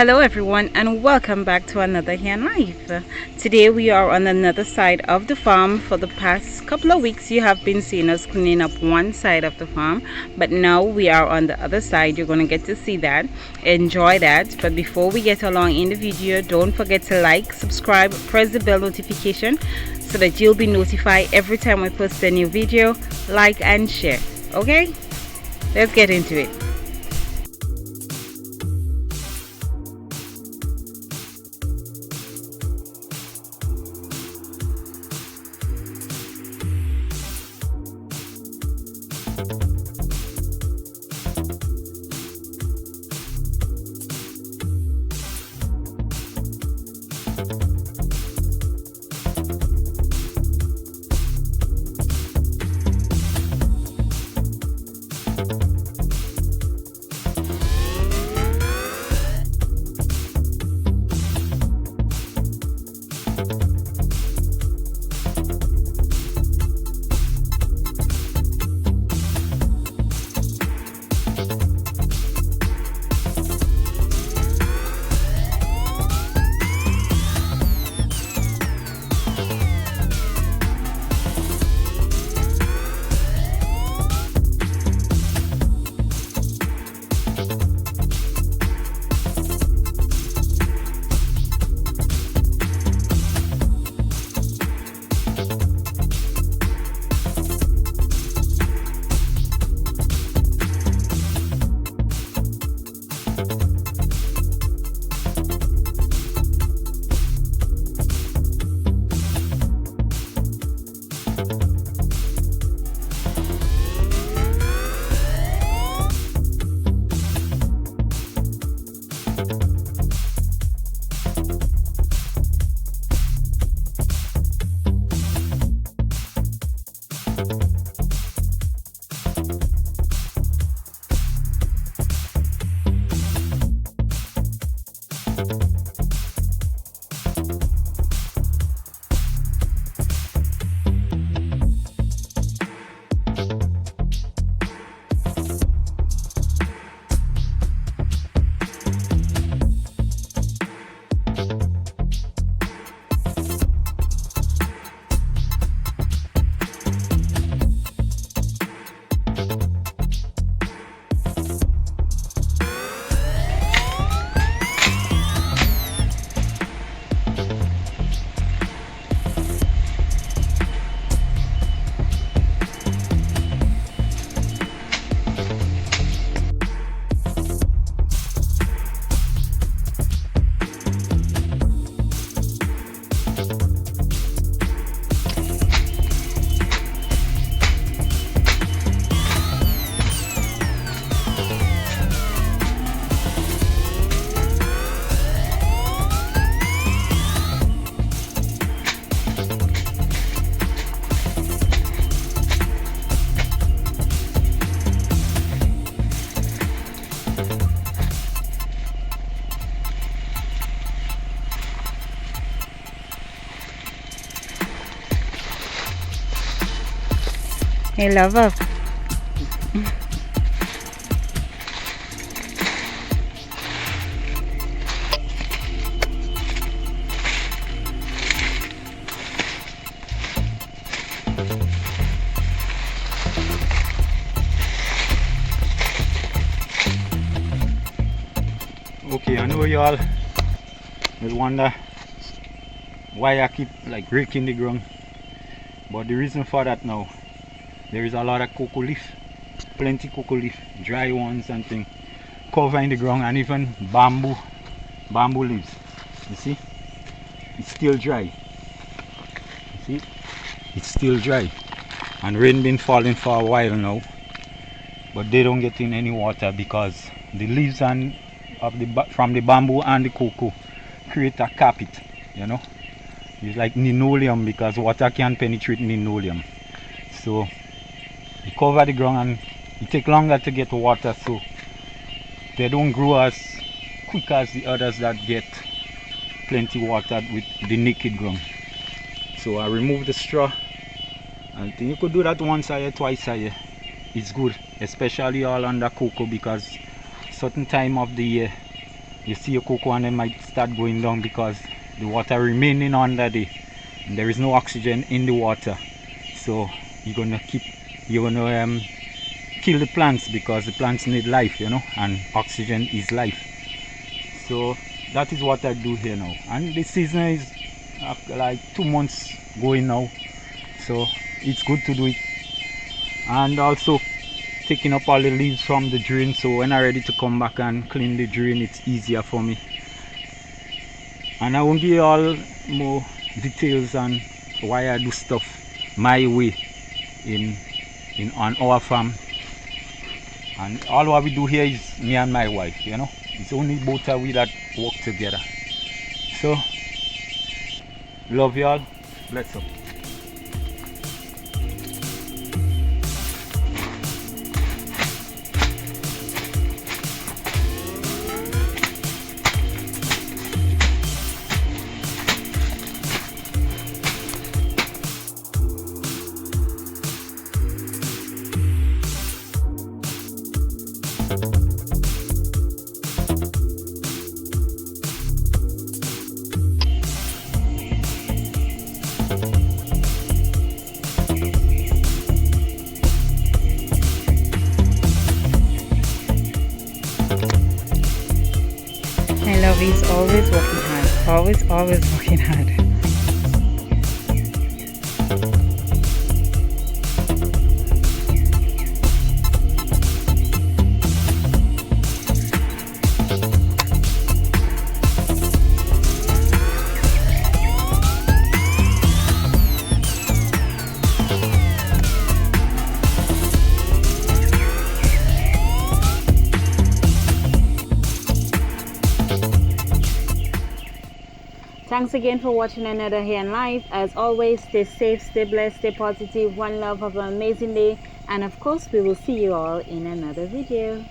Hello everyone and welcome back to another Hen Life. Today we are on another side of the farm. For the past couple of weeks you have been seeing us cleaning up one side of the farm, but now we are on the other side. You're going to get to see that. Enjoy that. But before we get along in the video, don't forget to like, subscribe, press the bell notification so that you'll be notified every time we post a new video. Like and share. Okay? Let's get into it. Hey lover. Okay, I know y'all will wonder why I keep like raking the ground, but the reason for that now, there is a lot of cocoa leaf, plenty cocoa leaf, dry ones and things covering the ground, and even bamboo leaves. You see, it's still dry. You see, it's still dry, and rain been falling for a while now, but they don't get in any water because the leaves and from the bamboo and the cocoa create a carpet, you know. It's like linoleum because water can penetrate linoleum, so you cover the ground and it takes longer to get water, so they don't grow as quick as the others that get plenty water with the naked ground. So I remove the straw, and you could do that once a year, twice a year. It's good, especially all under cocoa, because certain time of the year you see your cocoa and they might start going down because the water remaining under there. And there is no oxygen in the water. So you're gonna kill the plants because the plants need life, you know, and oxygen is life. So that is what I do here now. And the season is like 2 months going now. So it's good to do it. And also taking up all the leaves from the drain, so when I'm ready to come back and clean the drain, it's easier for me. And I won't give you all more details on why I do stuff my way on our farm. And all what we do here is me and my wife, you know. It's only both of we that work together. So love y'all. Bless up. He's always working hard, always working hard. Thanks again for watching another Here in Life. As always, stay safe, stay blessed, stay positive. One love, have an amazing day. And of course, we will see you all in another video.